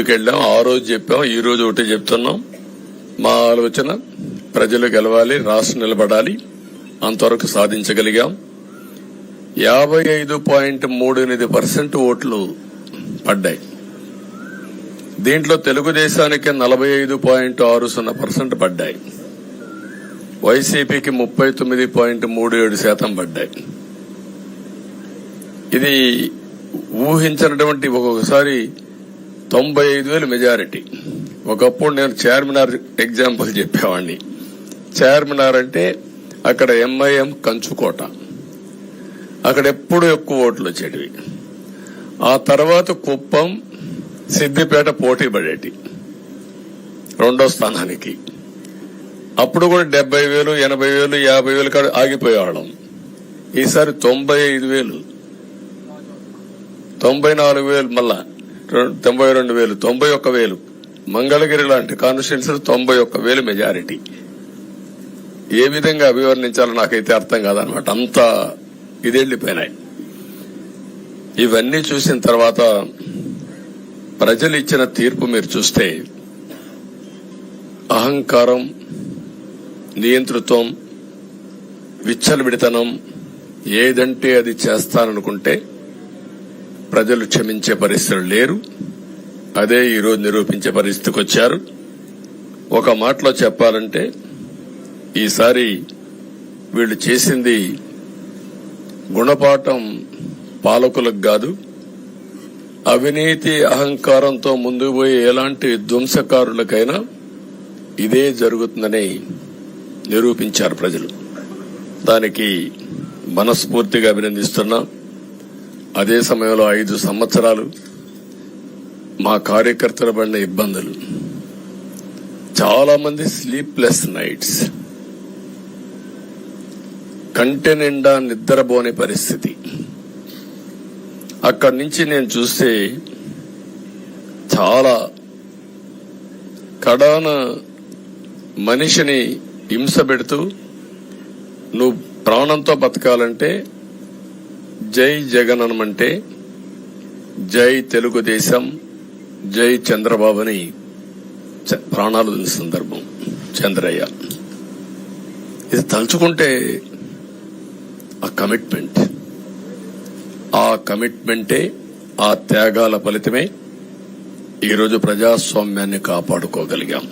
వెళ్ళాం, ఆ రోజు చెప్పాం, ఈ రోజు ఒకటి చెప్తున్నాం. మా ఆలోచన ప్రజలు గెలవాలి, రాష్ట్రం నిలబడాలి. అంతవరకు సాధించగలిగాం. 55.38% ఓట్లు పడ్డాయి. దీంట్లో తెలుగుదేశానికి 45.60% పడ్డాయి. వైసీపీకి 39.37% పడ్డాయి. ఇది ఊహించినటువంటి ఒక్కొక్కసారి 95,000 మెజారిటీ. ఒకప్పుడు నేను చార్మినార్ ఎగ్జాంపుల్ చెప్పేవాడిని. చార్మినార్ అంటే అక్కడ ఎంఐఎం కంచుకోట, అక్కడ ఎప్పుడు ఎక్కువ ఓట్లు వచ్చేటివి. ఆ తర్వాత కుప్పం, సిద్దిపేట పోటీ పడేటి రెండో స్థానానికి. అప్పుడు కూడా 70,000, 80,000, 50,000 కాడ ఆగిపోయేవాళ్ళం. ఈసారి 95,000, 94,000, మళ్ళా 92,000, 91,000. మంగళగిరి లాంటి కాన్స్టిట్యున్సీ 91,000 మెజారిటీ. ఏ విధంగా అభివర్ణించాలో నాకైతే అర్థం కాదనమాట. అంతా ఇదెళ్లిపోయినాయి. ఇవన్నీ చూసిన తర్వాత ప్రజలు ఇచ్చిన తీర్పు మీరు చూస్తే అహంకారం, నియంతృత్వం, విచ్చలవిడితనం, ఏదంటే అది చేస్తాననుకుంటే ప్రజలు క్షమించే పరిస్థితులు లేరు. అదే ఈరోజు నిరూపించే పరిస్థితికి వచ్చారు. ఒక మాటలో చెప్పాలంటే ఈసారి వీళ్లు చేసింది గుణపాఠం పాలకులకు కాదు, అవినీతి అహంకారంతో ముందుకు పోయే ఎలాంటి ధ్వంసకారులకైనా ఇదే జరుగుతుందని నిరూపించారు ప్రజలు. దానికి మనస్ఫూర్తిగా అభినందిస్తున్నా. అదే సమయంలో 5 సంవత్సరాలు మా కార్యకర్తల పడిన ఇబ్బందులు, చాలా మంది స్లీప్లెస్ నైట్స్, కంటి నిండా నిద్రపోని పరిస్థితి. అక్కడి నుంచి నేను చూస్తే చాలా కడాన మనిషిని హింస పెడుతూ, నువ్వు ప్రాణంతో బతకాలంటే జై జగన్ అనమంటే జై తెలుగుదేశం, జై చంద్రబాబుని ప్రాణాలు వదిలిన సందర్భం చంద్రయ్య. ఇది తలుచుకుంటే ఆ కమిట్మెంటే, ఆ త్యాగాల ఫలితమే ఈరోజు ప్రజాస్వామ్యాన్ని కాపాడుకోగలిగాం.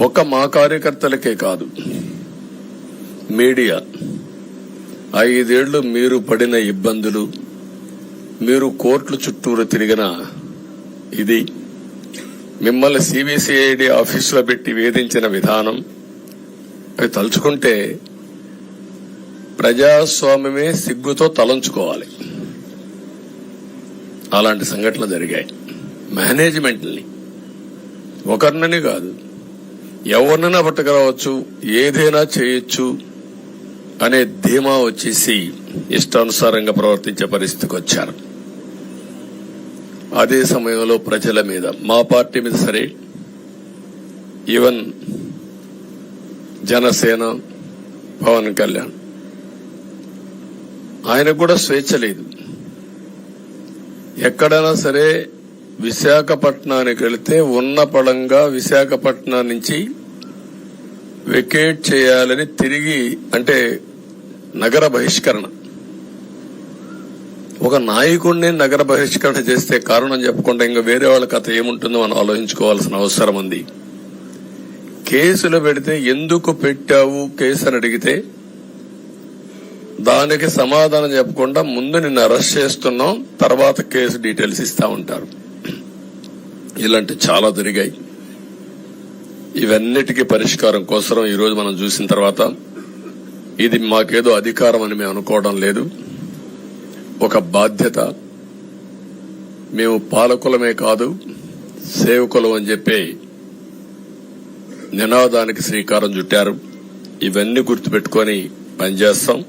ఒక మా కార్యకర్తలకే కాదు, మీడియా 5 ఏళ్లు మీరు పడిన ఇబ్బందులు, మీరు కోర్టుల చుట్టూరు తిరిగిన ఇది, మిమ్మల్ని సిబిసిఐడి ఆఫీసులో పెట్టి వేధించిన విధానం, అవి తలుచుకుంటే ప్రజాస్వామ్యమే సిగ్గుతో తలంచుకోవాలి. అలాంటి సంఘటనలు జరిగాయి. మేనేజ్మెంట్ని ఒకరినని కాదు, ఎవరినైనా పట్టుకురావచ్చు, ఏదైనా చేయొచ్చు అనే ధీమా వచ్చేసి ఇష్టానుసారంగా ప్రవర్తించే పరిస్థితికి వచ్చారు. అదే సమయంలో ప్రజల మీద, మా పార్టీ మీద సరే, ఈవెన్ జనసేన, పవన్ కళ్యాణ్, ఆయనకు కూడా స్వేచ్ఛ లేదు. ఎక్కడైనా సరే విశాఖపట్నానికి వెళితే ఉన్న పళంగా విశాఖపట్నం నుంచి వెకేట్ చేయాలని తిరిగి, అంటే నగర బహిష్కరణ. ఒక నాయకుడిని నగర బహిష్కరణ చేస్తే కారణం చెప్పకుండా ఇంకా వేరే వాళ్ళ కథ ఏముంటుందో మనం ఆలోచించుకోవాల్సిన అవసరం ఉంది. కేసులు పెడితే ఎందుకు పెట్టావు కేసు అని అడిగితే దానికి సమాధానం చెప్పకుండా ముందు నిన్ను అరెస్ట్ చేస్తున్నాం, తర్వాత కేసు డీటెయిల్స్ ఇస్తా ఉంటారు. ఇలాంటి చాలా జరిగాయి. ఇవన్నిటికీ పరిష్కారం కోసం ఈరోజు మనం చూసిన తర్వాత ఇది మాకేదో అధికారం అని మేము అనుకోవడం లేదు, ఒక బాధ్యత. మేము పాలకులమే కాదు, సేవకులం అని చెప్పి నినాదానికి శ్రీకారం చుట్టారు. ఇవన్నీ గుర్తుపెట్టుకొని పనిచేస్తాం.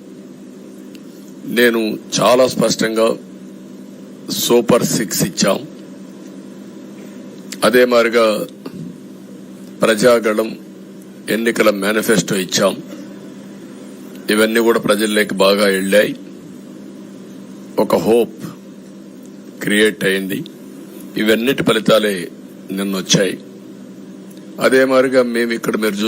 నేను చాలా స్పష్టంగా సూపర్ 6 ఇచ్చాం. అదే మాదిరిగా ప్రజాగళం ఎన్నికల మేనిఫెస్టో ఇచ్చాం. ఇవన్నీ కూడా ప్రజల్లోకి బాగా వెళ్ళాయి. ఒక హోప్ క్రియేట్ అయింది. ఇవన్నిటి ఫలితాలే నిన్నొచ్చాయి. అదే మాదిరిగా మేము ఇక్కడ మీరు